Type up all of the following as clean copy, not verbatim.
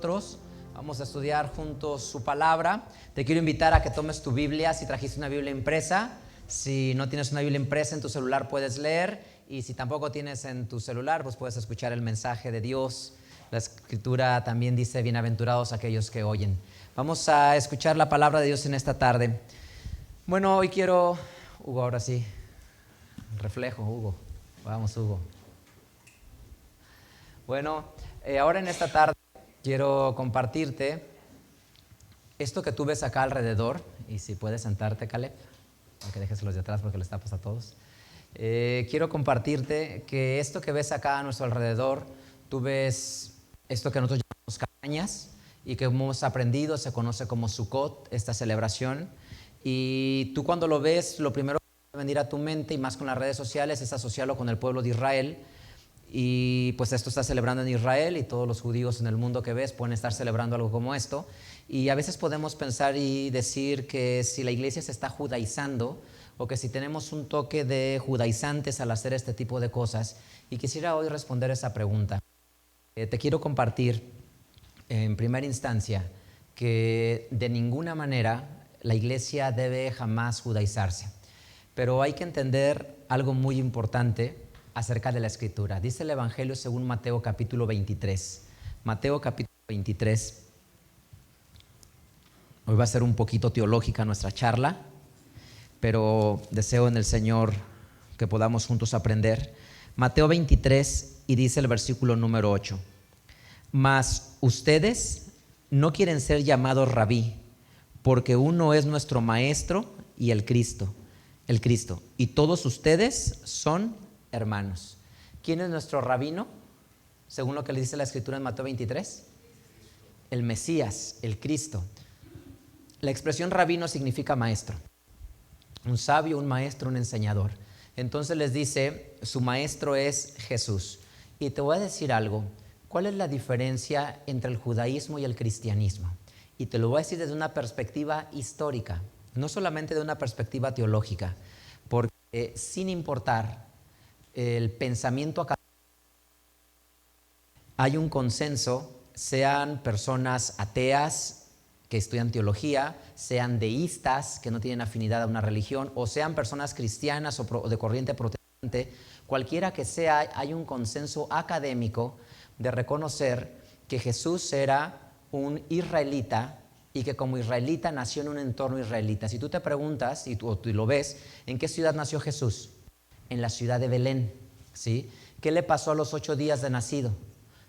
Nosotros vamos a estudiar juntos su palabra. Te quiero invitar a que tomes tu Biblia, si trajiste una Biblia impresa. Si no tienes una Biblia impresa en tu celular puedes leer, y si tampoco tienes en tu celular, pues puedes escuchar el mensaje de Dios. La Escritura también dice: bienaventurados aquellos que oyen. Vamos a escuchar la palabra de Dios en esta tarde. Bueno, hoy quiero... Hugo, ahora sí. Reflejo, Hugo. Vamos, Hugo. Bueno, ahora en esta tarde quiero compartirte esto que tú ves acá alrededor. Y si puedes sentarte, Caleb, aunque dejes los de atrás porque les tapas a todos. Quiero compartirte que esto que ves acá a nuestro alrededor, tú ves esto que nosotros llamamos cabañas y que hemos aprendido, se conoce como Sukkot, esta celebración. Y tú cuando lo ves, lo primero que va a venir a tu mente, y más con las redes sociales, es asociarlo con el pueblo de Israel. Y pues esto está celebrando en Israel, y todos los judíos en el mundo que ves pueden estar celebrando algo como esto. Y a veces podemos pensar y decir que si la iglesia se está judaizando, o que si tenemos un toque de judaizantes al hacer este tipo de cosas. Y quisiera hoy responder esa pregunta. Te quiero compartir en primera instancia que de ninguna manera la iglesia debe jamás judaizarse. Pero hay que entender algo muy importante acerca de la Escritura. Dice el Evangelio según Mateo capítulo 23. Mateo capítulo 23. Hoy va a ser un poquito teológica nuestra charla, pero deseo en el Señor que podamos juntos aprender. Mateo 23, y dice el versículo número 8. Mas ustedes no quieren ser llamados rabí, porque uno es nuestro maestro y el Cristo, y todos ustedes son hermanos. ¿Quién es nuestro rabino? Según lo que le dice la Escritura en Mateo 23. El Mesías, el Cristo. La expresión rabino significa maestro. Un sabio, un maestro, un enseñador. Entonces les dice, su maestro es Jesús. Y te voy a decir algo. ¿Cuál es la diferencia entre el judaísmo y el cristianismo? Y te lo voy a decir desde una perspectiva histórica, no solamente de una perspectiva teológica, porque sin importar el pensamiento académico, hay un consenso, sean personas ateas que estudian teología, sean deístas que no tienen afinidad a una religión, o sean personas cristianas o de corriente protestante, cualquiera que sea, hay un consenso académico de reconocer que Jesús era un israelita y que como israelita nació en un entorno israelita. Si tú te preguntas, y tú lo ves, ¿en qué ciudad nació Jesús? En la ciudad de Belén, ¿sí? ¿Qué le pasó a los 8 días de nacido?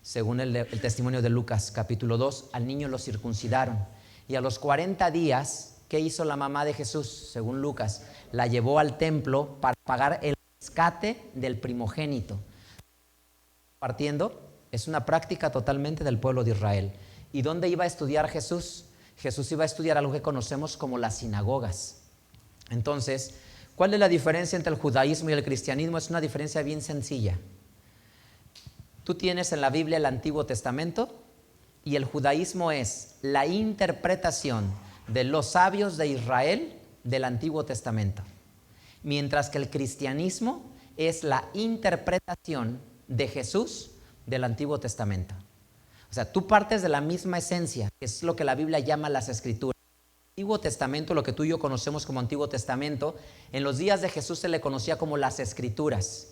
Según el testimonio de Lucas capítulo 2, al niño lo circuncidaron. Y a los 40 días, ¿qué hizo la mamá de Jesús? Según Lucas, la llevó al templo para pagar el rescate del primogénito. Partiendo, es una práctica totalmente del pueblo de Israel. ¿Y dónde iba a estudiar Jesús? Jesús iba a estudiar algo que conocemos como las sinagogas. Entonces, ¿cuál es la diferencia entre el judaísmo y el cristianismo? Es una diferencia bien sencilla. Tú tienes en la Biblia el Antiguo Testamento, y el judaísmo es la interpretación de los sabios de Israel del Antiguo Testamento, mientras que el cristianismo es la interpretación de Jesús del Antiguo Testamento. O sea, tú partes de la misma esencia, que es lo que la Biblia llama las Escrituras. El Antiguo Testamento, lo que tú y yo conocemos como Antiguo Testamento, en los días de Jesús se le conocía como las Escrituras.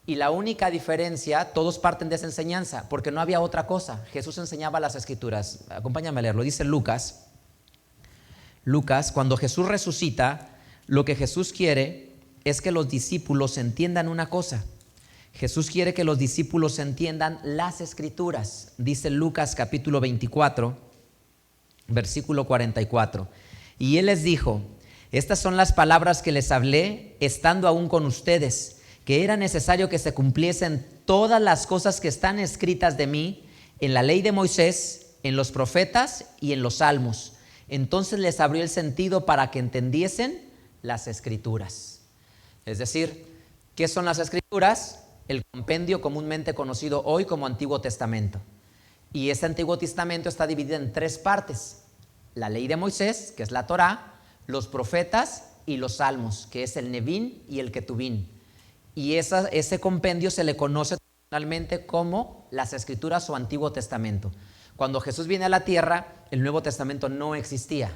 Y la única diferencia, todos parten de esa enseñanza, porque no había otra cosa. Jesús enseñaba las Escrituras. Acompáñame a leerlo. Dice Lucas, cuando Jesús resucita, lo que Jesús quiere es que los discípulos entiendan una cosa. Jesús quiere que los discípulos entiendan las Escrituras. Dice Lucas capítulo 24, versículo 44. Y Él les dijo: estas son las palabras que les hablé estando aún con ustedes, que era necesario que se cumpliesen todas las cosas que están escritas de mí en la ley de Moisés, en los profetas y en los salmos. Entonces les abrió el sentido para que entendiesen las Escrituras. Es decir, ¿qué son las Escrituras? El compendio comúnmente conocido hoy como Antiguo Testamento. Y este Antiguo Testamento está dividido en 3 partes. La ley de Moisés, que es la Torá, los profetas y los salmos, que es el Nevín y el Ketubín. Y ese compendio se le conoce tradicionalmente como las Escrituras o Antiguo Testamento. Cuando Jesús viene a la tierra, el Nuevo Testamento no existía,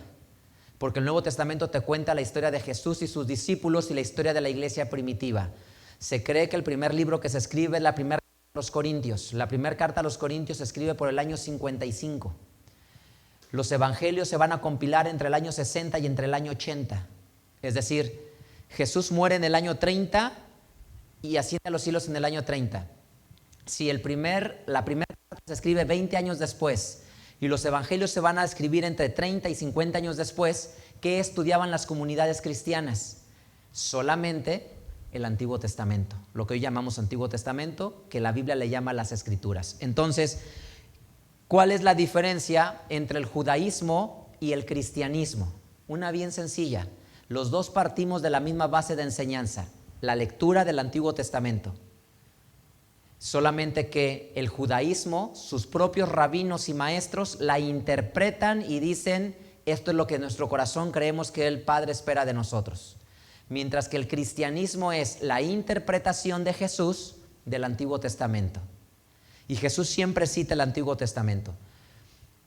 porque el Nuevo Testamento te cuenta la historia de Jesús y sus discípulos y la historia de la iglesia primitiva. Se cree que el primer libro que se escribe es la primera carta a los Corintios. La primera carta a los Corintios se escribe por el año 55. Los evangelios se van a compilar entre el año 60 y entre el año 80. Es decir, Jesús muere en el año 30 y asciende a los cielos en el año 30. Si la primera carta se escribe 20 años después y los evangelios se van a escribir entre 30 y 50 años después, ¿qué estudiaban las comunidades cristianas? Solamente el Antiguo Testamento, lo que hoy llamamos Antiguo Testamento, que la Biblia le llama las Escrituras. Entonces, ¿cuál es la diferencia entre el judaísmo y el cristianismo? Una bien sencilla. Los dos partimos de la misma base de enseñanza, la lectura del Antiguo Testamento. Solamente que el judaísmo, sus propios rabinos y maestros la interpretan y dicen, esto es lo que en nuestro corazón creemos que el Padre espera de nosotros. Mientras que el cristianismo es la interpretación de Jesús del Antiguo Testamento. Y Jesús siempre cita el Antiguo Testamento.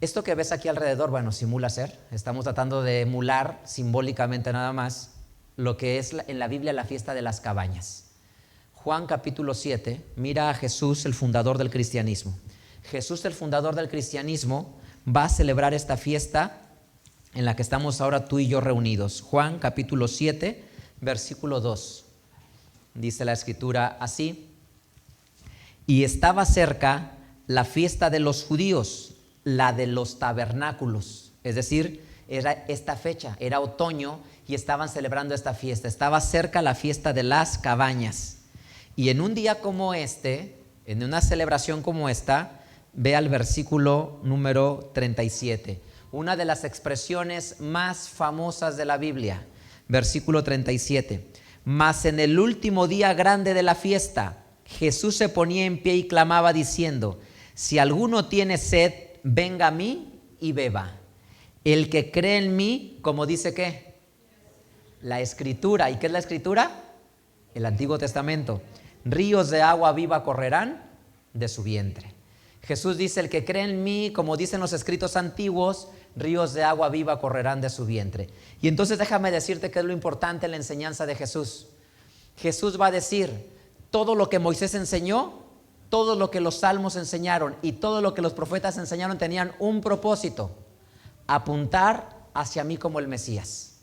Esto que ves aquí alrededor, bueno, simula ser. Estamos tratando de emular simbólicamente nada más lo que es en la Biblia la fiesta de las cabañas. Juan capítulo 7, mira a Jesús, el fundador del cristianismo. Jesús, el fundador del cristianismo, va a celebrar esta fiesta en la que estamos ahora tú y yo reunidos. Juan capítulo 7, versículo 2. Dice la escritura así: y estaba cerca la fiesta de los judíos, la de los tabernáculos. Es decir, era esta fecha, era otoño y estaban celebrando esta fiesta. Estaba cerca la fiesta de las cabañas. Y en un día como este, en una celebración como esta, ve al versículo número 37, una de las expresiones más famosas de la Biblia. Versículo 37. Mas en el último día grande de la fiesta, Jesús se ponía en pie y clamaba diciendo: si alguno tiene sed, venga a mí y beba. El que cree en mí, como dice ¿qué? La Escritura. ¿Y qué es la Escritura? El Antiguo Testamento. Ríos de agua viva correrán de su vientre. Jesús dice: el que cree en mí, como dicen los escritos antiguos, ríos de agua viva correrán de su vientre. Y entonces déjame decirte qué es lo importante en la enseñanza de Jesús. Jesús va a decir: todo lo que Moisés enseñó, todo lo que los salmos enseñaron y todo lo que los profetas enseñaron tenían un propósito: apuntar hacia mí como el Mesías.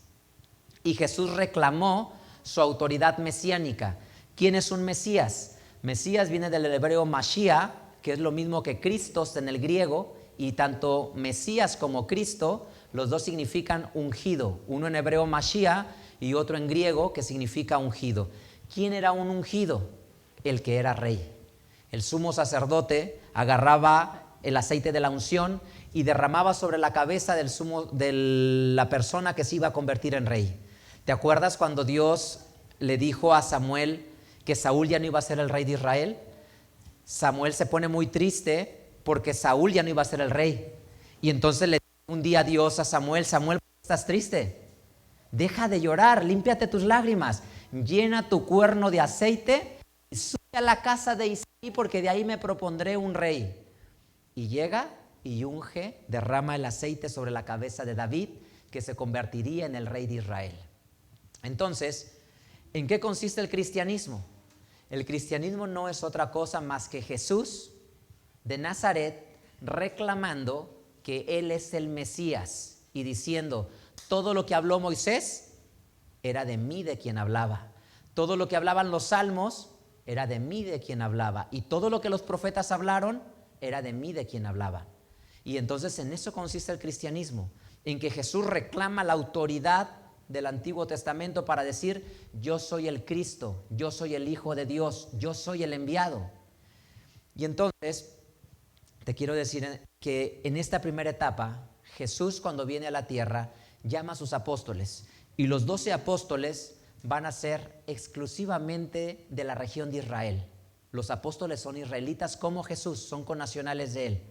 Y Jesús reclamó su autoridad mesiánica. ¿Quién es un Mesías? Mesías viene del hebreo Mashiach, que es lo mismo que Christos en el griego, y tanto Mesías como Cristo, los dos significan ungido. Uno en hebreo Mashiach y otro en griego que significa ungido. ¿Quién era un ungido? El que era rey. El sumo sacerdote agarraba el aceite de la unción y derramaba sobre la cabeza de la persona que se iba a convertir en rey. ¿Te acuerdas cuando Dios le dijo a Samuel que Saúl ya no iba a ser el rey de Israel? Samuel se pone muy triste porque Saúl ya no iba a ser el rey. Y entonces le dijo un día Dios a Samuel: Samuel, ¿por qué estás triste? Deja de llorar, límpiate tus lágrimas, llena tu cuerno de aceite y sube a la casa de Isaí, porque de ahí me propondré un rey. Y llega y unge, derrama el aceite sobre la cabeza de David, que se convertiría en el rey de Israel. Entonces, ¿en qué consiste el cristianismo? El cristianismo no es otra cosa más que Jesús de Nazaret reclamando que Él es el Mesías y diciendo: todo lo que habló Moisés era de mí de quien hablaba. Todo lo que hablaban los salmos era de mí de quien hablaba. Y todo lo que los profetas hablaron era de mí de quien hablaba. Y entonces en eso consiste el cristianismo, en que Jesús reclama la autoridad del Antiguo Testamento para decir: yo soy el Cristo, yo soy el Hijo de Dios, yo soy el enviado. Y entonces te quiero decir que en esta primera etapa, Jesús, cuando viene a la tierra, llama a sus apóstoles, y los 12 apóstoles van a ser exclusivamente de la región de Israel. Los apóstoles son israelitas como Jesús, son connacionales de Él.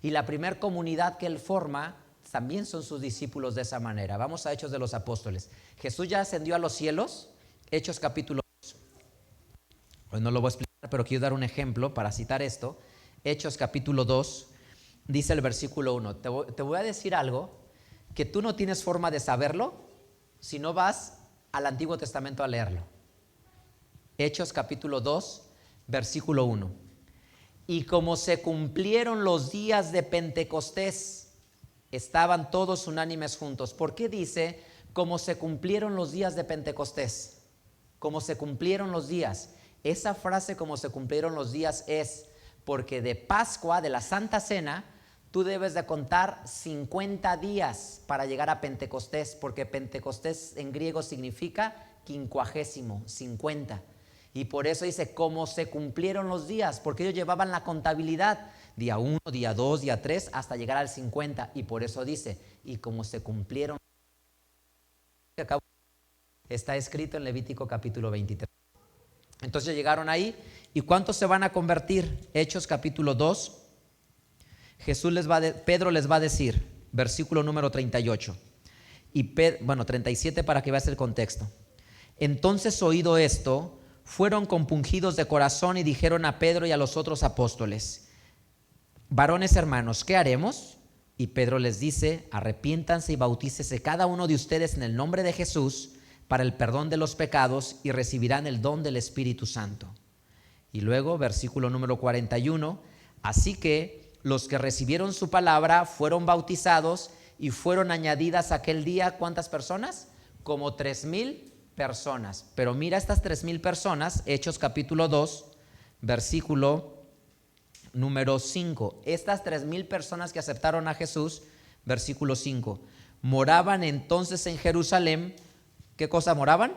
Y la primera comunidad que Él forma también son sus discípulos de esa manera. Vamos a Hechos de los Apóstoles. Jesús ya ascendió a los cielos. Hechos capítulo 2. Hoy no lo voy a explicar, pero quiero dar un ejemplo para citar esto. Hechos capítulo 2. dice el versículo 1. Te voy a decir algo que tú no tienes forma de saberlo si no vas al Antiguo Testamento a leerlo. Hechos capítulo 2, versículo 1. Y como se cumplieron los días de Pentecostés, estaban todos unánimes juntos. ¿Por qué dice como se cumplieron los días de Pentecostés? Como se cumplieron los días. Esa frase, como se cumplieron los días, es porque de Pascua, de la Santa Cena, tú debes de contar 50 días para llegar a Pentecostés, porque Pentecostés en griego significa quincuagésimo, 50. Y por eso dice, como se cumplieron los días, porque ellos llevaban la contabilidad, día 1, día 2, día 3, hasta llegar al 50. Y por eso dice, y como se cumplieron, está escrito en Levítico capítulo 23. Entonces llegaron ahí, ¿y cuántos se van a convertir? Hechos capítulo 2, Pedro les va a decir, versículo número 38, 37 para que veas el contexto. Entonces, oído esto, fueron compungidos de corazón y dijeron a Pedro y a los otros apóstoles: varones hermanos, ¿qué haremos? Y Pedro les dice: arrepiéntanse y bautícese cada uno de ustedes en el nombre de Jesús para el perdón de los pecados y recibirán el don del Espíritu Santo. Y luego, versículo número 41, así que los que recibieron su palabra fueron bautizados y fueron añadidas aquel día, ¿cuántas personas? Como 3,000 personas. Pero mira estas 3,000 personas, Hechos capítulo 2, versículo número 5. Estas 3,000 personas que aceptaron a Jesús, versículo 5, moraban entonces en Jerusalén. ¿Qué cosa moraban?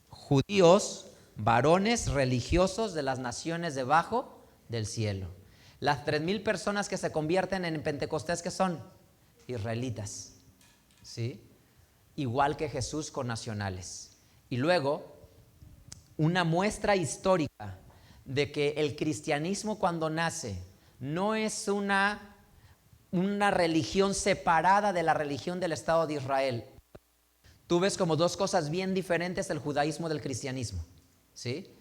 Judíos, varones religiosos de las naciones debajo del cielo. Las 3,000 personas que se convierten en Pentecostés, ¿qué son? Israelitas, ¿sí? Igual que Jesús, con nacionales. Y luego, una muestra histórica de que el cristianismo, cuando nace, no es una religión separada de la religión del Estado de Israel. Tú ves como dos cosas bien diferentes el judaísmo del cristianismo, ¿sí?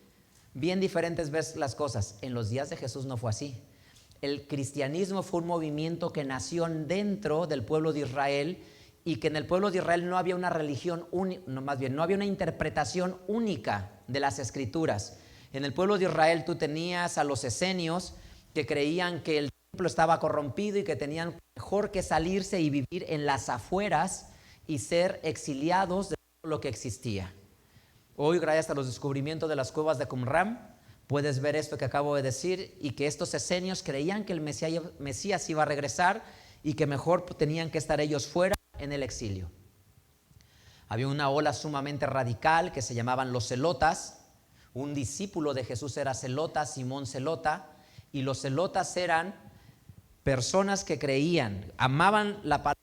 Bien diferentes ves las cosas. En los días de Jesús no fue así. El cristianismo fue un movimiento que nació dentro del pueblo de Israel, y que en el pueblo de Israel no había una religión no había una interpretación única de las escrituras. En el pueblo de Israel tú tenías a los esenios que creían que el templo estaba corrompido y que tenían mejor que salirse y vivir en las afueras y ser exiliados de todo lo que existía. Hoy, gracias a los descubrimientos de las cuevas de Qumran, puedes ver esto que acabo de decir, y que estos esenios creían que el Mesías iba a regresar y que mejor tenían que estar ellos fuera en el exilio. Había una ola sumamente radical que se llamaban los celotas. Un discípulo de Jesús era celota, Simón Celota, y los celotas eran personas que creían, amaban la palabra,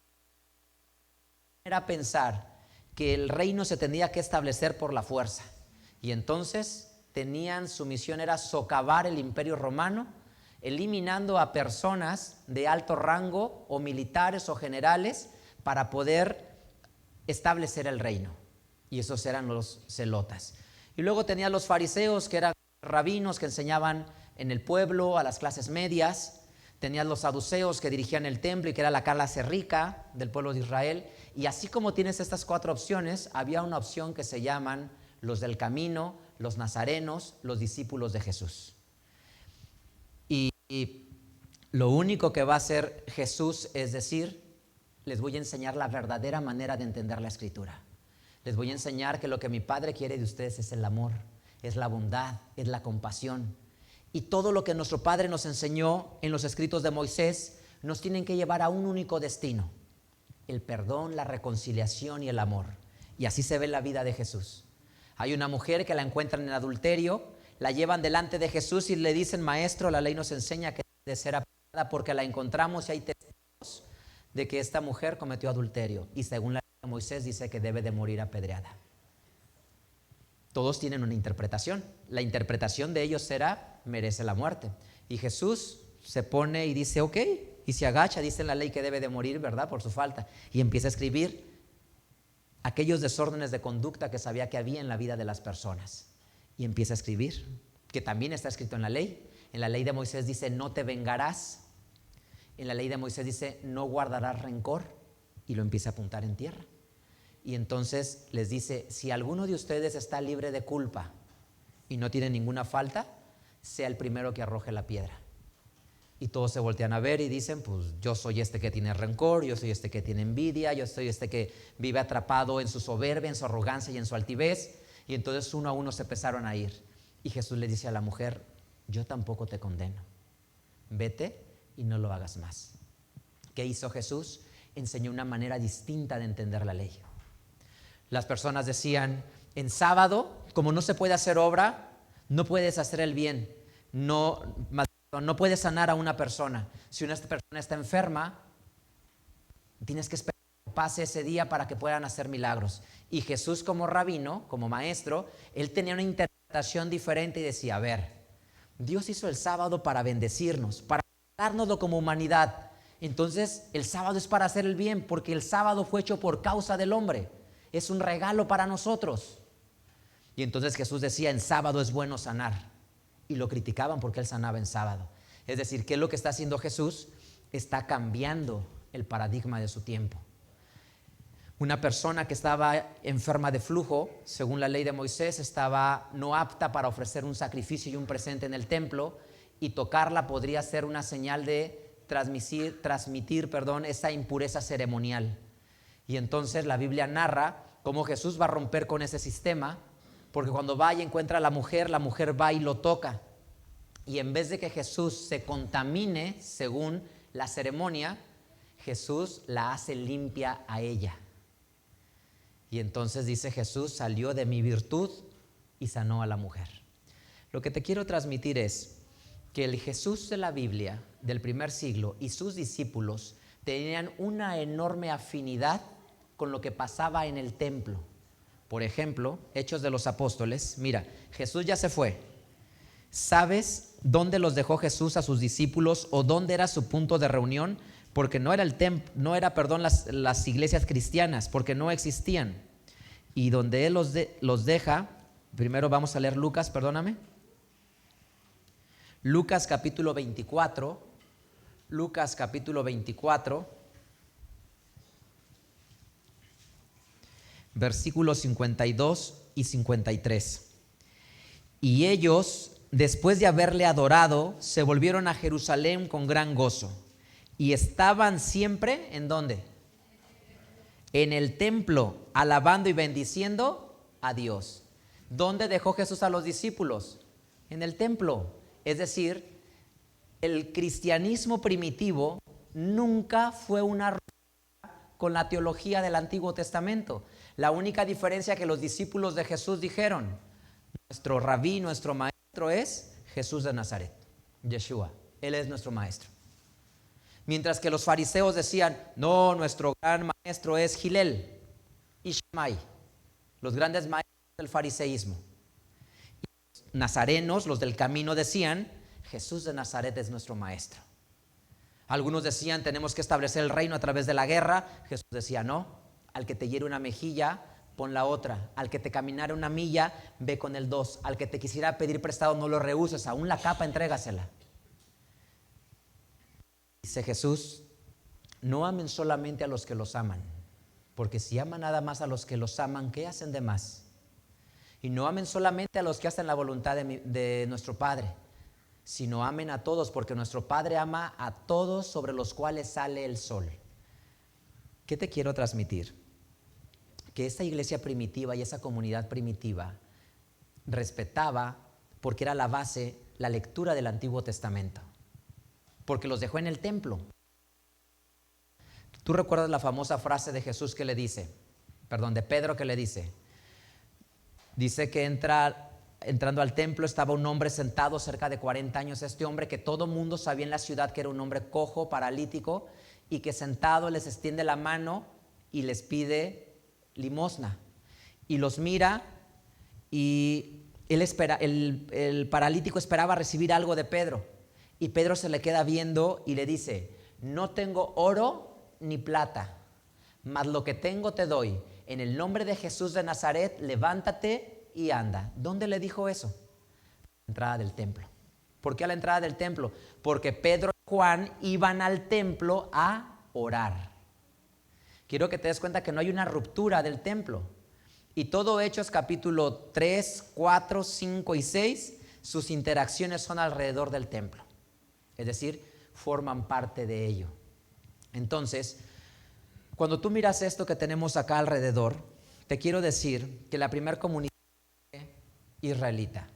era pensar que el reino se tenía que establecer por la fuerza, y entonces su misión era socavar el imperio romano, eliminando a personas de alto rango o militares o generales para poder establecer el reino. Y esos eran los celotas. Y luego tenía los fariseos, que eran rabinos que enseñaban en el pueblo a las clases medias. Tenías los saduceos, que dirigían el templo y que era la clase rica del pueblo de Israel. Y así como tienes estas cuatro opciones, había una opción que se llaman los del camino, los nazarenos, los discípulos de Jesús. Y lo único que va a hacer Jesús es decir: les voy a enseñar la verdadera manera de entender la Escritura. Les voy a enseñar que lo que mi Padre quiere de ustedes es el amor, es la bondad, es la compasión. Y todo lo que nuestro Padre nos enseñó en los escritos de Moisés nos tienen que llevar a un único destino: el perdón, la reconciliación y el amor. Y así se ve la vida de Jesús. Hay una mujer que la encuentran en adulterio, la llevan delante de Jesús y le dicen: maestro, la ley nos enseña que debe ser apedreada, porque la encontramos y hay testigos de que esta mujer cometió adulterio, y según la ley de Moisés dice que debe de morir apedreada. Todos tienen una interpretación. La interpretación de ellos será: merece la muerte. Y Jesús se pone y dice: ok, y se agacha, dice en la ley que debe de morir, ¿verdad?, por su falta, y empieza a escribir aquellos desórdenes de conducta que sabía que había en la vida de las personas, y empieza a escribir, que también está escrito en la ley. En la ley de Moisés dice: no te vengarás. En la ley de Moisés dice, no guardarás rencor, y lo empieza a apuntar en tierra. Y entonces les dice, si alguno de ustedes está libre de culpa y no tiene ninguna falta, sea el primero que arroje la piedra. Y todos se voltean a ver y dicen, pues yo soy este que tiene rencor, yo soy este que tiene envidia, yo soy este que vive atrapado en su soberbia, en su arrogancia y en su altivez. Y entonces uno a uno se empezaron a ir. Y Jesús le dice a la mujer, yo tampoco te condeno, vete y no lo hagas más. ¿Qué hizo Jesús? Enseñó una manera distinta de entender la ley. Las personas decían, en sábado, como no se puede hacer obra, no puedes hacer el bien, no puedes sanar a una persona. Si una persona está enferma, tienes que esperar que pase ese día para que puedan hacer milagros. Y Jesús, como rabino, como maestro, él tenía una interpretación diferente y decía, a ver, Dios hizo el sábado para bendecirnos, para dárnoslo como humanidad. Entonces el sábado es para hacer el bien, porque el sábado fue hecho por causa del hombre. Es un regalo para nosotros. Y entonces Jesús decía, en sábado es bueno sanar. Y lo criticaban porque él sanaba en sábado. Es decir, ¿qué es lo que está haciendo Jesús? Está cambiando el paradigma de su tiempo. Una persona que estaba enferma de flujo, según la ley de Moisés, estaba no apta para ofrecer un sacrificio y un presente en el templo, y tocarla podría ser una señal de transmitir esa impureza ceremonial. Y entonces la Biblia narra cómo Jesús va a romper con ese sistema, porque cuando va y encuentra a la mujer va y lo toca. Y en vez de que Jesús se contamine según la ceremonia, Jesús la hace limpia a ella. Y entonces dice Jesús, salió de mi virtud y sanó a la mujer. Lo que te quiero transmitir es que el Jesús de la Biblia del primer siglo y sus discípulos tenían una enorme afinidad con lo que pasaba en el templo. Por ejemplo, Hechos de los Apóstoles. Mira, Jesús ya se fue. ¿Sabes dónde los dejó Jesús a sus discípulos o dónde era su punto de reunión? Porque no era las iglesias cristianas, porque no existían. Y donde Él los deja, primero vamos a leer Lucas, perdóname. Lucas capítulo 24. Lucas capítulo 24. Versículos 52 y 53. Y ellos, después de haberle adorado, se volvieron a Jerusalén con gran gozo. Y estaban siempre, ¿en dónde? En el templo, alabando y bendiciendo a Dios. ¿Dónde dejó Jesús a los discípulos? En el templo. Es decir, el cristianismo primitivo nunca fue una ruptura con la teología del Antiguo Testamento. La única diferencia que los discípulos de Jesús dijeron, nuestro rabí, nuestro maestro es Jesús de Nazaret, Yeshua. Él es nuestro maestro. Mientras que los fariseos decían, no, nuestro gran maestro es Gilel y Shammai, los grandes maestros del fariseísmo. Y los nazarenos, los del camino, decían, Jesús de Nazaret es nuestro maestro. Algunos decían, tenemos que establecer el reino a través de la guerra. Jesús decía, no, al que te hiere una mejilla, pon la otra. Al que te caminara una milla, ve con el 2. Al que te quisiera pedir prestado, no lo rehuses, aún la capa, entrégasela. Dice Jesús, no amen solamente a los que los aman, porque si aman nada más a los que los aman, ¿qué hacen de más? Y no amen solamente a los que hacen la voluntad de nuestro Padre, sino amen a todos, porque nuestro Padre ama a todos sobre los cuales sale el sol. ¿Qué te quiero transmitir? Que esta iglesia primitiva y esa comunidad primitiva respetaba, porque era la base, la lectura del Antiguo Testamento. Porque los dejó en el templo. ¿Tú recuerdas la famosa frase de Jesús que le dice? De Pedro que le dice. Dice que entrando al templo estaba un hombre sentado cerca de 40 años. Este hombre que todo mundo sabía en la ciudad que era un hombre cojo, paralítico, y que sentado les extiende la mano y les pide limosna. Y los mira y el paralítico esperaba recibir algo de Pedro. Y Pedro se le queda viendo y le dice, no tengo oro ni plata, mas lo que tengo te doy. En el nombre de Jesús de Nazaret, levántate y anda. ¿Dónde le dijo eso? A la entrada del templo. ¿Por qué a la entrada del templo? Porque Pedro Juan iban al templo a orar. Quiero que te des cuenta que no hay una ruptura del templo. Y todo Hechos capítulo 3, 4, 5 y 6, sus interacciones son alrededor del templo. Es decir, forman parte de ello. Entonces, cuando tú miras esto que tenemos acá alrededor, te quiero decir que la primera comunidad israelita,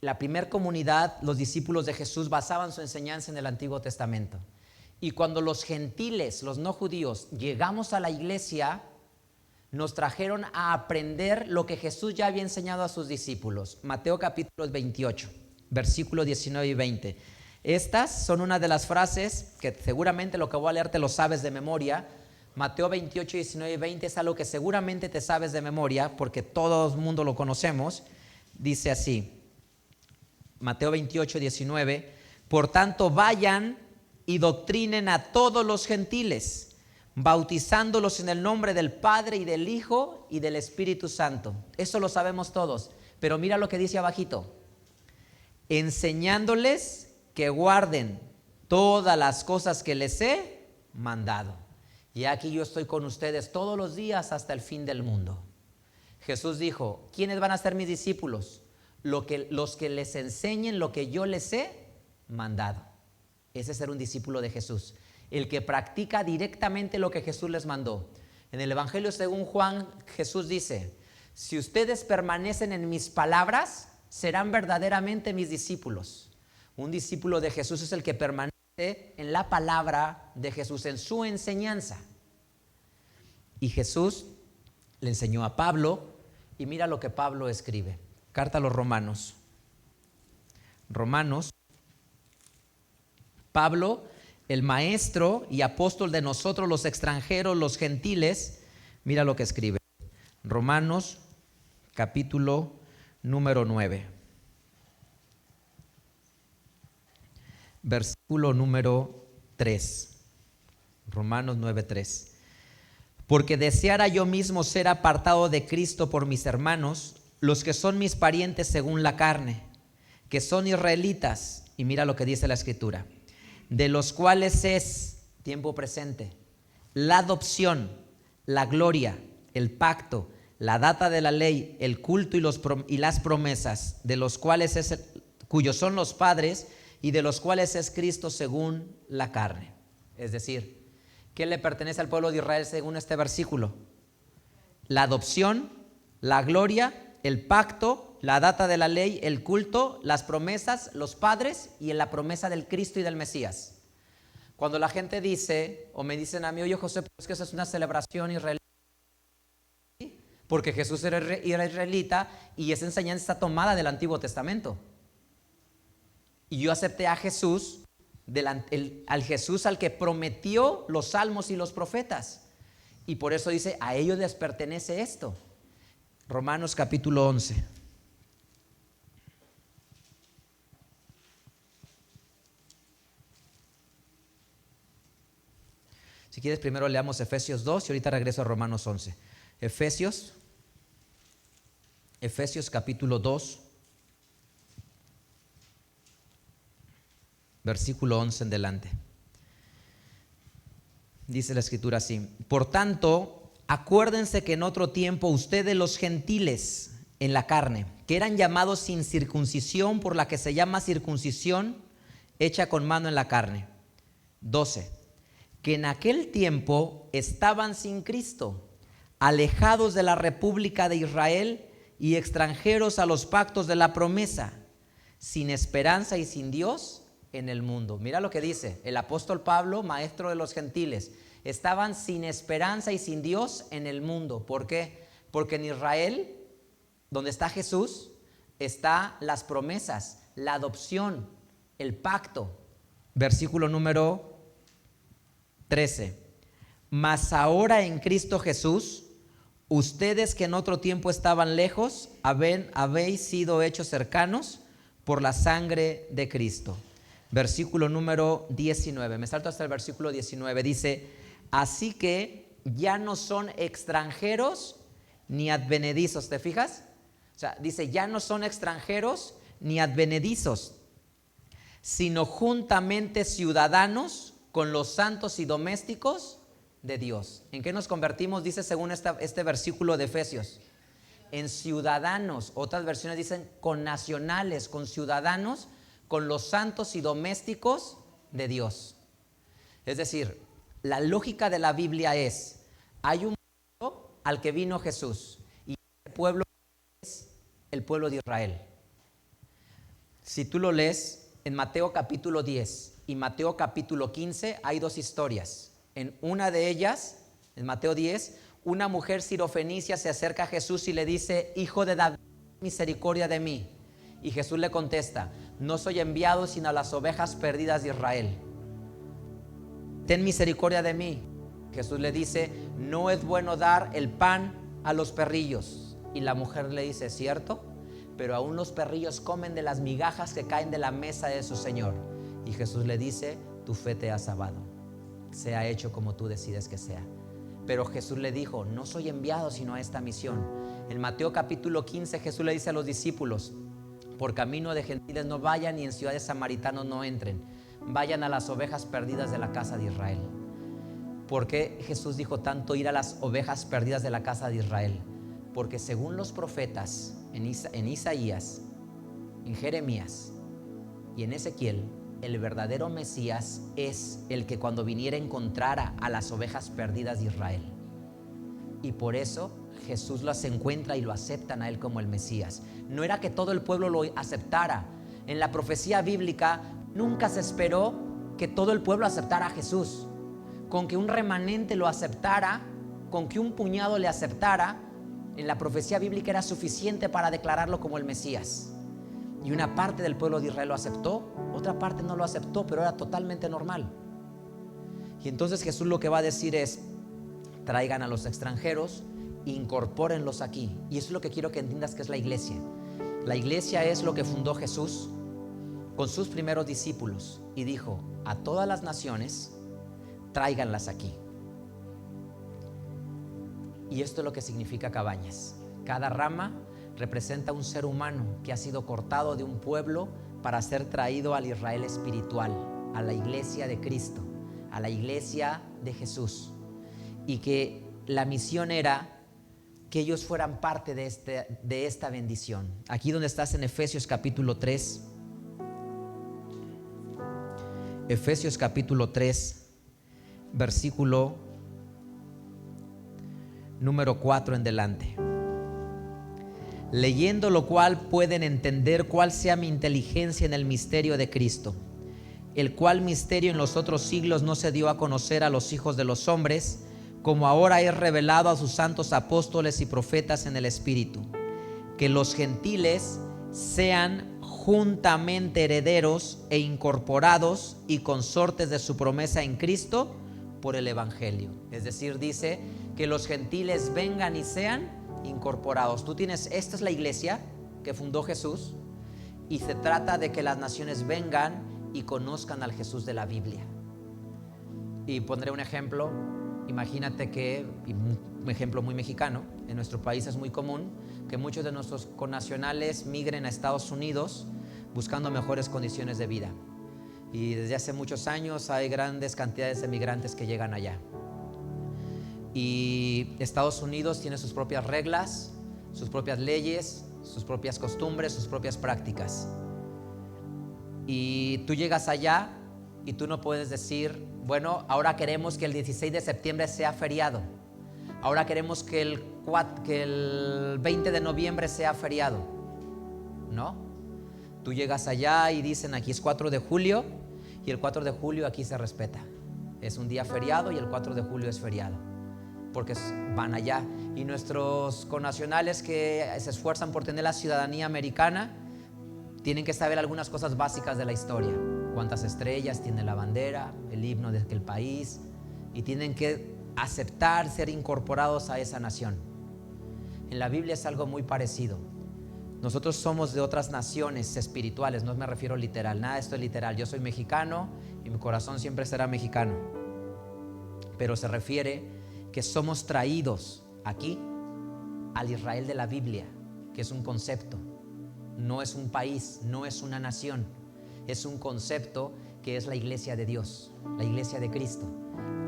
la primera comunidad, los discípulos de Jesús basaban su enseñanza en el Antiguo Testamento. Y cuando los gentiles, los no judíos, llegamos a la iglesia, nos trajeron a aprender lo que Jesús ya había enseñado a sus discípulos. Mateo capítulo 28, versículos 19 y 20. Estas son una de las frases que seguramente lo que voy a leer te lo sabes de memoria. Mateo 28, 19 y 20 es algo que seguramente te sabes de memoria porque todo el mundo lo conocemos. Dice así, Mateo 28, 19, por tanto vayan y doctrinen a todos los gentiles, bautizándolos en el nombre del Padre y del Hijo y del Espíritu Santo. Eso lo sabemos todos, pero mira lo que dice abajito, enseñándoles que guarden todas las cosas que les he mandado. Y aquí yo estoy con ustedes todos los días hasta el fin del mundo. Jesús dijo, ¿quiénes van a ser mis discípulos? Los que les enseñen lo que yo les he mandado. Ese es ser un discípulo de Jesús, el que practica directamente lo que Jesús les mandó. En el Evangelio según Juan, Jesús dice, si ustedes permanecen en mis palabras, serán verdaderamente mis discípulos. Un discípulo de Jesús es el que permanece en la palabra de Jesús, en su enseñanza. Y Jesús le enseñó a Pablo, y mira lo que Pablo escribe. Carta a los Romanos. Romanos. Pablo, el maestro y apóstol de nosotros los extranjeros, los gentiles, mira lo que escribe. Romanos, capítulo número 9. Versículo número 3. Romanos 9:3. Porque deseara yo mismo ser apartado de Cristo por mis hermanos, los que son mis parientes según la carne, que son israelitas, y mira lo que dice la Escritura, de los cuales es, tiempo presente, la adopción, la gloria, el pacto, la data de la ley, el culto y las promesas, de los cuales cuyos son los padres, y de los cuales es Cristo según la carne. Es decir, ¿qué le pertenece al pueblo de Israel según este versículo? La adopción, la gloria, el pacto, la data de la ley, el culto, las promesas, los padres y en la promesa del Cristo y del Mesías. Cuando la gente dice, o me dicen a mí, oye José, pues que eso es una celebración israelita, porque Jesús era israelita y esa enseñanza está tomada del Antiguo Testamento. Y yo acepté a Jesús, al Jesús al que prometió los salmos y los profetas. Y por eso dice, a ellos les pertenece esto. Romanos capítulo 11. Si quieres, primero leamos Efesios 2 y ahorita regreso a Romanos 11. Efesios capítulo 2. Versículo 11 en delante. Dice la Escritura así: por tanto, acuérdense que en otro tiempo ustedes los gentiles en la carne, que eran llamados sin circuncisión por la que se llama circuncisión hecha con mano en la carne. 12. Que en aquel tiempo estaban sin Cristo, alejados de la república de Israel y extranjeros a los pactos de la promesa, sin esperanza y sin Dios en el mundo. Mira lo que dice el apóstol Pablo, maestro de los gentiles. Estaban sin esperanza y sin Dios en el mundo. ¿Por qué? Porque en Israel, donde está Jesús, están las promesas, la adopción, el pacto. Versículo número 13. Mas ahora en Cristo Jesús, ustedes que en otro tiempo estaban lejos, habéis sido hechos cercanos por la sangre de Cristo. Versículo número 19, me salto hasta el versículo 19, dice, así que ya no son extranjeros ni advenedizos, ¿te fijas? O sea, dice, ya no son extranjeros ni advenedizos, sino juntamente ciudadanos con los santos y domésticos de Dios. ¿En qué nos convertimos? Dice según este versículo de Efesios. En ciudadanos. Otras versiones dicen con nacionales, con ciudadanos, con los santos y domésticos de Dios. Es decir, la lógica de la Biblia es, hay un pueblo al que vino Jesús y ese pueblo es el pueblo de Israel. Si tú lo lees en Mateo capítulo 10 y Mateo capítulo 15, hay dos historias. En una de ellas, en Mateo 10, una mujer sirofenicia se acerca a Jesús y le dice: Hijo de David, misericordia de mí. Y Jesús le contesta: no soy enviado sino a las ovejas perdidas de Israel. Ten misericordia de mí. Jesús le dice: no es bueno dar el pan a los perrillos. Y la mujer le dice: cierto, pero aún los perrillos comen de las migajas que caen de la mesa de su Señor. Y Jesús le dice: tu fe te ha salvado, sea hecho como tú decides que sea. Pero Jesús le dijo: no soy enviado sino a esta misión. En Mateo capítulo 15 Jesús le dice a los discípulos: por camino de gentiles no vayan, y en ciudades samaritanos no entren, vayan a las ovejas perdidas de la casa de Israel. ¿Por qué Jesús dijo tanto ir a las ovejas perdidas de la casa de Israel? Porque según los profetas en Isaías, en Jeremías y en Ezequiel, el verdadero Mesías es el que cuando viniera encontrara a las ovejas perdidas de Israel. Y por eso Jesús las encuentra y lo aceptan a él como el Mesías. No era que todo el pueblo lo aceptara. En la profecía bíblica nunca se esperó que todo el pueblo aceptara a Jesús. Con que un remanente lo aceptara, con que un puñado le aceptara, en la profecía bíblica era suficiente para declararlo como el Mesías. Y una parte del pueblo de Israel lo aceptó, otra parte no lo aceptó, pero era totalmente normal. Y entonces Jesús lo que va a decir es: traigan a los extranjeros, incorpórenlos aquí. Y eso es lo que quiero que entiendas que es la iglesia. La iglesia es lo que fundó Jesús con sus primeros discípulos y dijo: a todas las naciones, tráiganlas aquí. Y esto es lo que significa Cabañas. Cada rama representa un ser humano que ha sido cortado de un pueblo para ser traído al Israel espiritual, a la iglesia de Cristo, a la iglesia de Jesús. Y que la misión era que ellos fueran parte de esta bendición. Aquí donde estás en Efesios capítulo 3. Efesios capítulo 3, versículo número 4 en delante. Leyendo lo cual pueden entender cuál sea mi inteligencia en el misterio de Cristo, el cual misterio en los otros siglos no se dio a conocer a los hijos de los hombres, como ahora es revelado a sus santos apóstoles y profetas en el Espíritu, que los gentiles sean juntamente herederos e incorporados y consortes de su promesa en Cristo por el Evangelio. Es decir, dice que los gentiles vengan y sean incorporados. Tú tienes, esta es la iglesia que fundó Jesús, y se trata de que las naciones vengan y conozcan al Jesús de la Biblia. Y pondré un ejemplo. Imagínate que, un ejemplo muy mexicano, en nuestro país es muy común que muchos de nuestros connacionales migren a Estados Unidos buscando mejores condiciones de vida. Y desde hace muchos años hay grandes cantidades de migrantes que llegan allá. Y Estados Unidos tiene sus propias reglas, sus propias leyes, sus propias costumbres, sus propias prácticas. Y tú llegas allá y tú no puedes decir: bueno, ahora queremos que el 16 de septiembre sea feriado. Ahora queremos que el 20 de noviembre sea feriado. No. Tú llegas allá y dicen: aquí es 4 de julio y el 4 de julio aquí se respeta. Es un día feriado y el 4 de julio es feriado, porque van allá. Y nuestros connacionales que se esfuerzan por tener la ciudadanía americana tienen que saber algunas cosas básicas de la historia: cuántas estrellas tiene la bandera, el himno de aquel país, y tienen que aceptar ser incorporados a esa nación. En la Biblia es algo muy parecido. Nosotros somos de otras naciones espirituales, no me refiero literal, nada de esto es literal. Yo soy mexicano y mi corazón siempre será mexicano, pero se refiere que somos traídos aquí al Israel de la Biblia, que es un concepto, no es un país, no es una nación. es un concepto que es la iglesia de Dios, la iglesia de Cristo.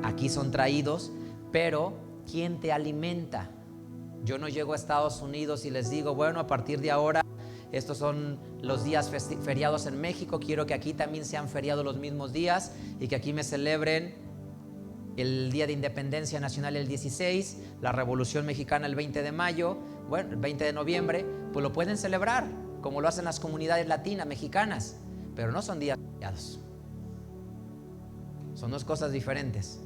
Aquí son traídos, pero ¿quién te alimenta? Yo no llego a Estados Unidos y les digo, bueno, a partir de ahora, estos son los días feriados en México, quiero que aquí también sean feriados los mismos días y que aquí me celebren el Día de Independencia Nacional el 16, la Revolución Mexicana el 20 de mayo, bueno, el 20 de noviembre, pues lo pueden celebrar, como lo hacen las comunidades latinas, mexicanas, pero no son días feriados. Son dos cosas diferentes.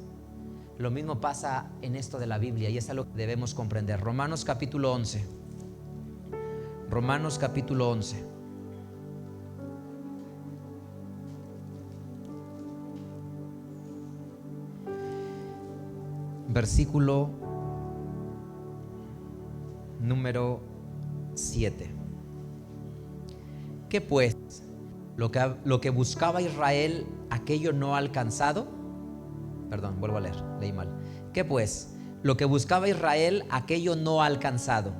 Lo mismo pasa en esto de la Biblia y es algo que debemos comprender. Romanos capítulo 11. Romanos capítulo 11. Versículo número 7. ¿Qué pues? Lo que buscaba Israel, aquello no ha alcanzado. Perdón, vuelvo a leer, leí mal. ¿Qué pues? Lo que buscaba Israel, aquello no ha alcanzado,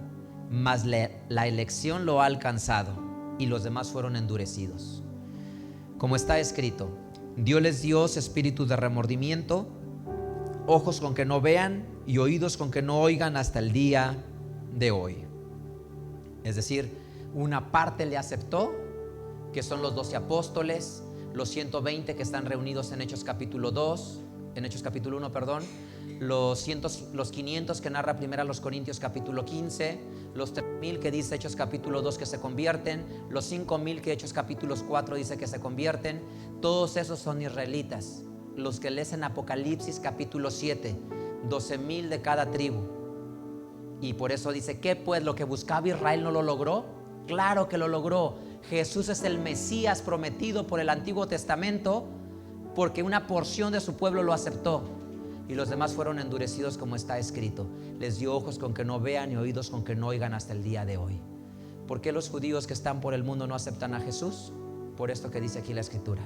mas la elección lo ha alcanzado, y los demás fueron endurecidos. Como está escrito, Dios les dio espíritu de remordimiento, ojos con que no vean y oídos con que no oigan hasta el día de hoy. Es decir, una parte le aceptó, que son los 12 apóstoles, los 120 que están reunidos en Hechos capítulo 1, los 500 que narra primero los Corintios capítulo 15, los 3,000 que dice Hechos capítulo 2 que se convierten, los 5,000 que Hechos capítulos 4 dice que se convierten. Todos esos son israelitas. Los que lees en Apocalipsis capítulo 7, 12,000 de cada tribu. Y por eso dice, ¿qué pues? ¿Lo que buscaba Israel no lo logró? Claro que lo logró. Jesús es el Mesías prometido por el Antiguo Testamento, porque una porción de su pueblo lo aceptó y los demás fueron endurecidos, como está escrito. Les dio ojos con que no vean y oídos con que no oigan hasta el día de hoy. ¿Por qué los judíos que están por el mundo no aceptan a Jesús? Por esto que dice aquí la Escritura.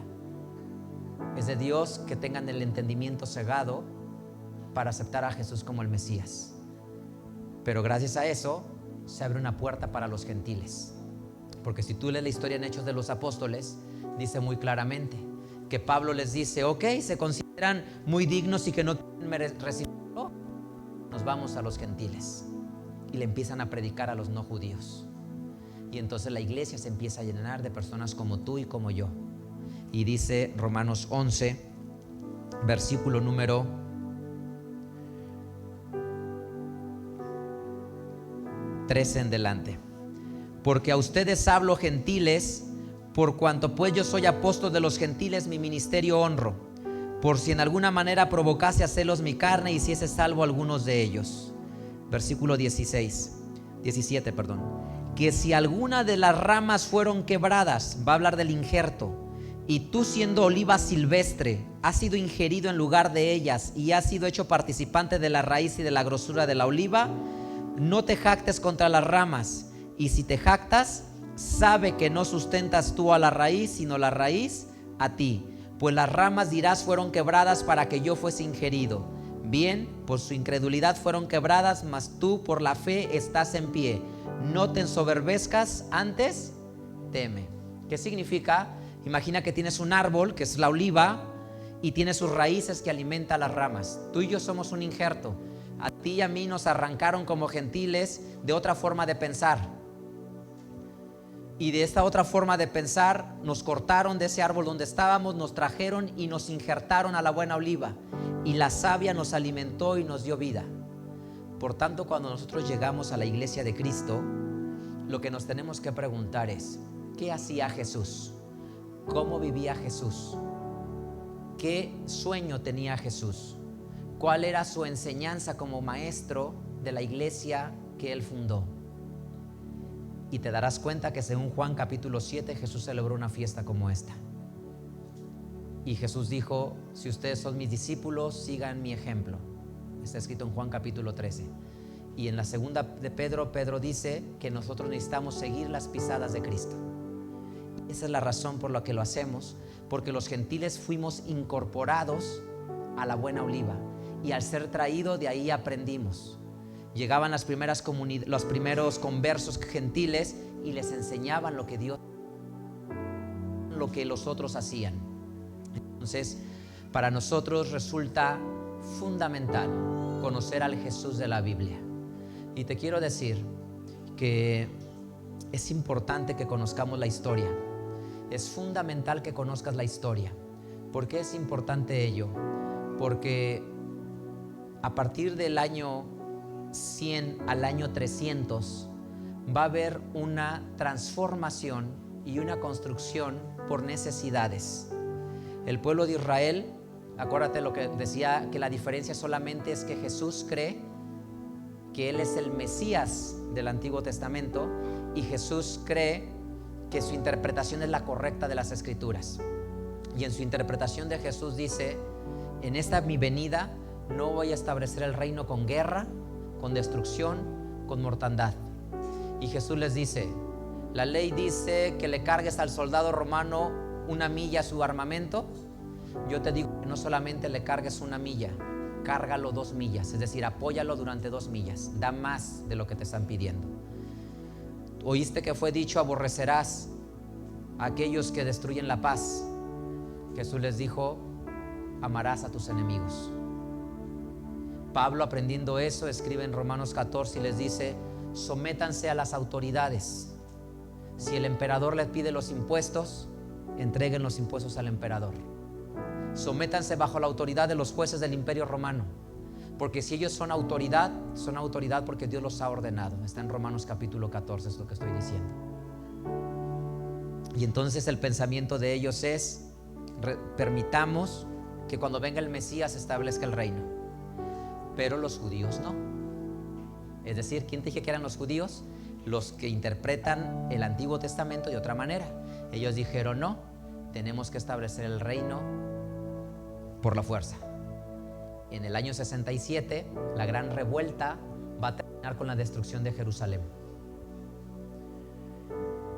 Es de Dios que tengan el entendimiento cegado para aceptar a Jesús como el Mesías. Pero gracias a eso se abre una puerta para los gentiles. Porque si tú lees la historia en Hechos de los Apóstoles, dice muy claramente que Pablo les dice, ok, se consideran muy dignos y que no quieren recibirlo, nos vamos a los gentiles. Y le empiezan a predicar a los no judíos. Y entonces la iglesia se empieza a llenar de personas como tú y como yo. Y dice Romanos 11, versículo número 13 en delante. Porque a ustedes hablo, gentiles, por cuanto pues yo soy apóstol de los gentiles, mi ministerio honro, por si en alguna manera provocase a celos mi carne y hiciese salvo a algunos de ellos. Versículo 17, que si alguna de las ramas fueron quebradas, va a hablar del injerto, y tú siendo oliva silvestre has sido ingerido en lugar de ellas y has sido hecho participante de la raíz y de la grosura de la oliva, no te jactes contra las ramas, y si te jactas, sabe que no sustentas tú a la raíz, sino la raíz a ti. Pues las ramas, dirás, fueron quebradas para que yo fuese ingerido. Bien, por su incredulidad fueron quebradas, mas tú por la fe estás en pie. No te ensoberbezcas, antes teme. ¿Qué significa? Imagina que tienes un árbol, que es la oliva, y tiene sus raíces que alimentan las ramas. Tú y yo somos un injerto. A ti y a mí nos arrancaron como gentiles de otra forma de pensar. Y de esta otra forma de pensar nos cortaron de ese árbol donde estábamos, nos trajeron y nos injertaron a la buena oliva. Y la savia nos alimentó y nos dio vida. Por tanto, cuando nosotros llegamos a la iglesia de Cristo, lo que nos tenemos que preguntar es, ¿qué hacía Jesús? ¿Cómo vivía Jesús? ¿Qué sueño tenía Jesús? ¿Cuál era su enseñanza como maestro de la iglesia que él fundó? Y te darás cuenta que según Juan capítulo 7, Jesús celebró una fiesta como esta. Y Jesús dijo, si ustedes son mis discípulos, sigan mi ejemplo. Está escrito en Juan capítulo 13. Y en la segunda de Pedro, Pedro dice que nosotros necesitamos seguir las pisadas de Cristo. Y esa es la razón por la que lo hacemos, porque los gentiles fuimos incorporados a la buena oliva. Y al ser traídos de ahí aprendimos. Llegaban los primeros conversos gentiles y les enseñaban lo que Dios lo que los otros hacían. Entonces, para nosotros resulta fundamental conocer al Jesús de la Biblia. Y te quiero decir que es importante que conozcamos la historia. Es fundamental que conozcas la historia. ¿Por qué es importante ello? Porque a partir del año 100 al año 300 va a haber una transformación y una construcción por necesidades. El pueblo de Israel, acuérdate lo que decía, que la diferencia solamente es que Jesús cree que Él es el Mesías del Antiguo Testamento y Jesús cree que su interpretación es la correcta de las Escrituras. Y en su interpretación de Jesús dice: en esta mi venida no voy a establecer el reino con guerra, con destrucción, con mortandad. Y Jesús les dice: la ley dice que le cargues al soldado romano 1 milla su armamento. Yo te digo que no solamente le cargues 1 milla, cárgalo 2 millas, es decir, apóyalo durante 2 millas, da más de lo que te están pidiendo. Oíste que fue dicho: aborrecerás a aquellos que destruyen la paz. Jesús les dijo: amarás a tus enemigos. Pablo, aprendiendo eso, escribe en Romanos 14 y les dice: sométanse a las autoridades. Si el emperador les pide los impuestos, entreguen los impuestos al emperador. Sométanse bajo la autoridad de los jueces del Imperio Romano, porque si ellos son autoridad porque Dios los ha ordenado. Está en Romanos capítulo 14, es lo que estoy diciendo. Y entonces el pensamiento de ellos es: permitamos que cuando venga el Mesías se establezca el reino. Pero los judíos no. Es decir, ¿quién te dije que eran los judíos? Los que interpretan el Antiguo Testamento de otra manera. Ellos dijeron: no, tenemos que establecer el reino por la fuerza. En el año 67, la gran revuelta va a terminar con la destrucción de Jerusalén.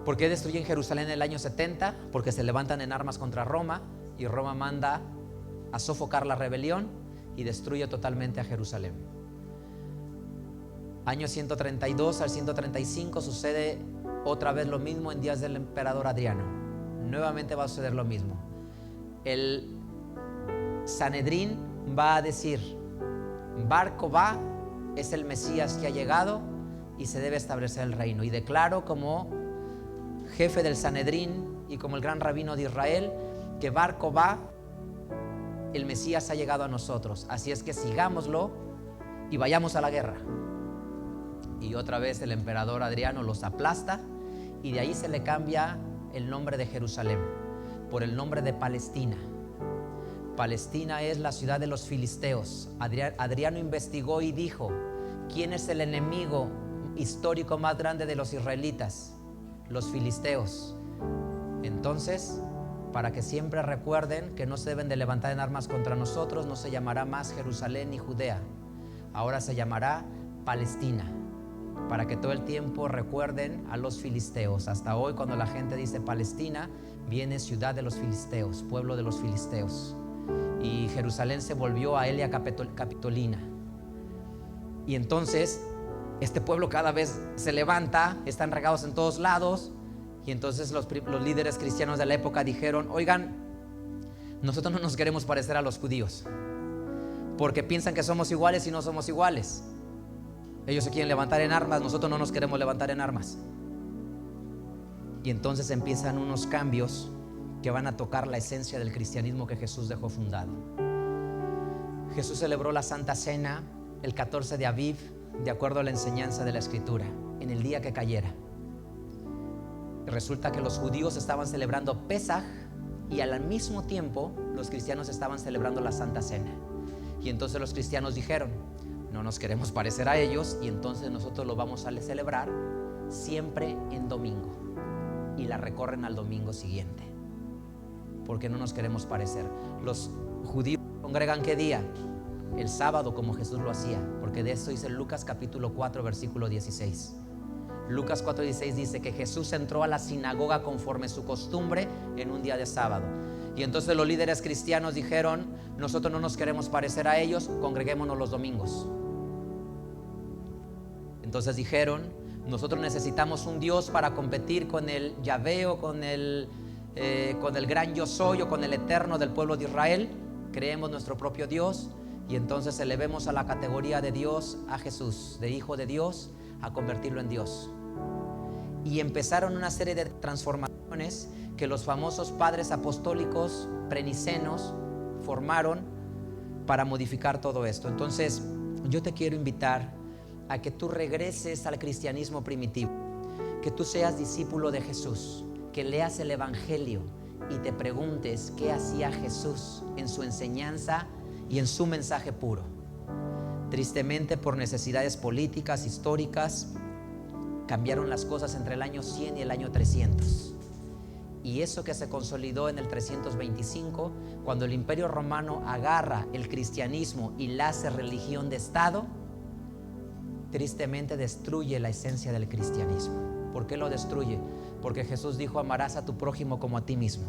¿Por qué destruyen Jerusalén en el año 70? Porque se levantan en armas contra Roma y Roma manda a sofocar la rebelión y destruye totalmente a Jerusalén. Año 132 al 135 sucede otra vez lo mismo en días del emperador Adriano. Nuevamente va a suceder lo mismo. El Sanedrín va a decir: Bar Kokhba es el Mesías que ha llegado y se debe establecer el reino. Y declaro como jefe del Sanedrín y como el gran rabino de Israel que Bar Kokhba, el Mesías, ha llegado a nosotros. Así es que sigámoslo y vayamos a la guerra. Y otra vez el emperador Adriano los aplasta y de ahí se le cambia el nombre de Jerusalén por el nombre de Palestina. Palestina es la ciudad de los filisteos. Adriano investigó y dijo: ¿quién es el enemigo histórico más grande de los israelitas? Los filisteos. Entonces, para que siempre recuerden que no se deben de levantar en armas contra nosotros, no se llamará más Jerusalén ni Judea. Ahora se llamará Palestina, para que todo el tiempo recuerden a los filisteos. Hasta hoy, cuando la gente dice Palestina, viene ciudad de los filisteos, pueblo de los filisteos. Y Jerusalén se volvió a Aelia Capitolina. Y entonces este pueblo cada vez se levanta, están regados en todos lados. Y entonces los líderes cristianos de la época dijeron: oigan, nosotros no nos queremos parecer a los judíos, porque piensan que somos iguales y no somos iguales. Ellos se quieren levantar en armas, nosotros no nos queremos levantar en armas. Y entonces empiezan unos cambios que van a tocar la esencia del cristianismo que Jesús dejó fundado. Jesús celebró la Santa Cena el 14 de Aviv, de acuerdo a la enseñanza de la Escritura, en el día que cayera. Resulta que los judíos estaban celebrando Pesaj y al mismo tiempo los cristianos estaban celebrando la Santa Cena. Y entonces los cristianos dijeron: no nos queremos parecer a ellos, y entonces nosotros lo vamos a celebrar siempre en domingo, y la recorren al domingo siguiente, porque no nos queremos parecer. Los judíos congregan ¿qué día? El sábado, como Jesús lo hacía, porque de eso dice Lucas capítulo 4 versículo 16. Lucas 4:16 dice que Jesús entró a la sinagoga conforme su costumbre en un día de sábado. Y entonces los líderes cristianos dijeron: nosotros no nos queremos parecer a ellos, congreguémonos los domingos. Entonces dijeron: nosotros necesitamos un Dios para competir con el Yahvé o con el con el gran yo soy o con el eterno del pueblo de Israel. Creemos nuestro propio Dios y entonces elevemos a la categoría de Dios a Jesús, de Hijo de Dios, a convertirlo en Dios. Y empezaron una serie de transformaciones que los famosos padres apostólicos prenicenos formaron para modificar todo esto. Entonces, yo te quiero invitar a que tú regreses al cristianismo primitivo, que tú seas discípulo de Jesús, que leas el Evangelio y te preguntes qué hacía Jesús en su enseñanza y en su mensaje puro. Tristemente, por necesidades políticas, históricas, cambiaron las cosas entre el año 100 y el año 300. Y eso que se consolidó en el 325, cuando el Imperio Romano agarra el cristianismo y la hace religión de Estado, tristemente destruye la esencia del cristianismo. ¿Por qué lo destruye? Porque Jesús dijo: amarás a tu prójimo como a ti mismo.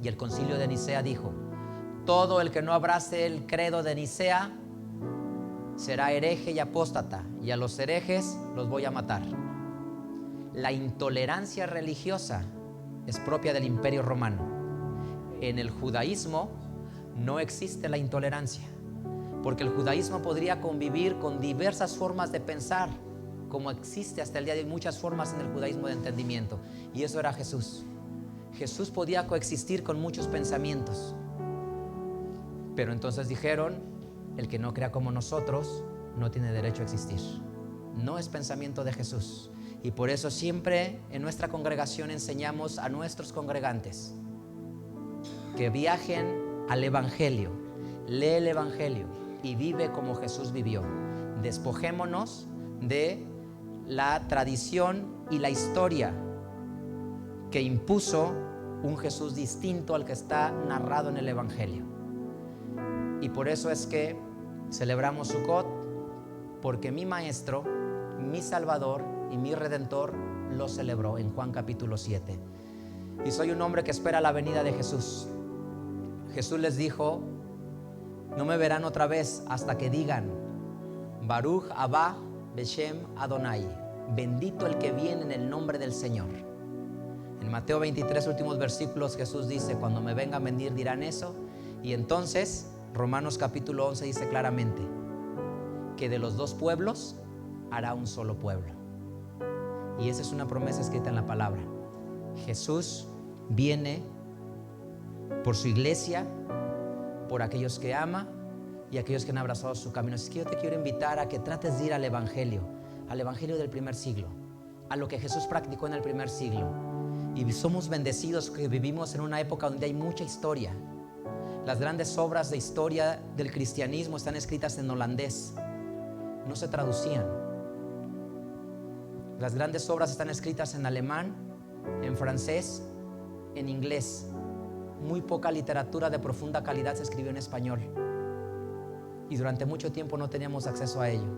Y el concilio de Nicea dijo: todo el que no abrace el credo de Nicea será hereje y apóstata, y a los herejes los voy a matar. La intolerancia religiosa es propia del Imperio Romano. En el judaísmo no existe la intolerancia, porque el judaísmo podría convivir con diversas formas de pensar, como existe hasta el día de hoy muchas formas en el judaísmo de entendimiento, y eso era Jesús. Jesús podía coexistir con muchos pensamientos, pero entonces dijeron: el que no crea como nosotros no tiene derecho a existir. No es pensamiento de Jesús. Y por eso siempre en nuestra congregación enseñamos a nuestros congregantes que viajen al Evangelio, lee el Evangelio y vive como Jesús vivió. Despojémonos de la tradición y la historia que impuso un Jesús distinto al que está narrado en el Evangelio. Y por eso es que celebramos Sukkot, porque mi Maestro, mi Salvador y mi Redentor lo celebró en Juan capítulo 7. Y soy un hombre que espera la venida de Jesús. Jesús les dijo: no me verán otra vez hasta que digan Baruch Abba Beshem Adonai, bendito el que viene en el nombre del Señor. En Mateo 23, últimos versículos, Jesús dice: cuando me vengan a venir dirán eso. Y entonces Romanos capítulo 11 dice claramente que de los dos pueblos hará un solo pueblo. Y esa es una promesa escrita en la palabra. Jesús viene por su iglesia, por aquellos que ama y aquellos que han abrazado su camino. Así que yo te quiero invitar a que trates de ir al Evangelio del primer siglo, a lo que Jesús practicó en el primer siglo. Y somos bendecidos que vivimos en una época donde hay mucha historia. Las grandes obras de historia del cristianismo están escritas en holandés, no se traducían. Las grandes obras están escritas en alemán, en francés, en inglés. Muy poca literatura de profunda calidad se escribió en español. Y durante mucho tiempo no teníamos acceso a ello.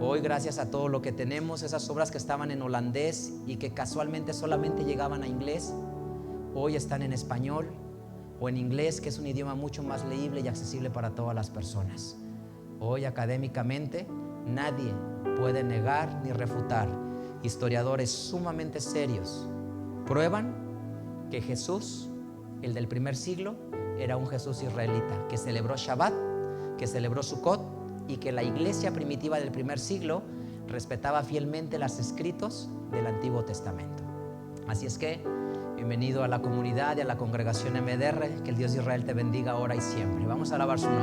Hoy, gracias a todo lo que tenemos, esas obras que estaban en holandés y que casualmente solamente llegaban a inglés, hoy están en español o en inglés, que es un idioma mucho más leíble y accesible para todas las personas. Hoy, académicamente, nadie puede negar ni refutar. Historiadores sumamente serios prueban que Jesús, el del primer siglo, era un Jesús israelita, que celebró Shabbat, que celebró Sukkot, y que la iglesia primitiva del primer siglo respetaba fielmente los escritos del Antiguo Testamento. Así es que, bienvenido a la comunidad y a la congregación MDR. Que el Dios de Israel te bendiga ahora y siempre. Vamos a alabar su nombre.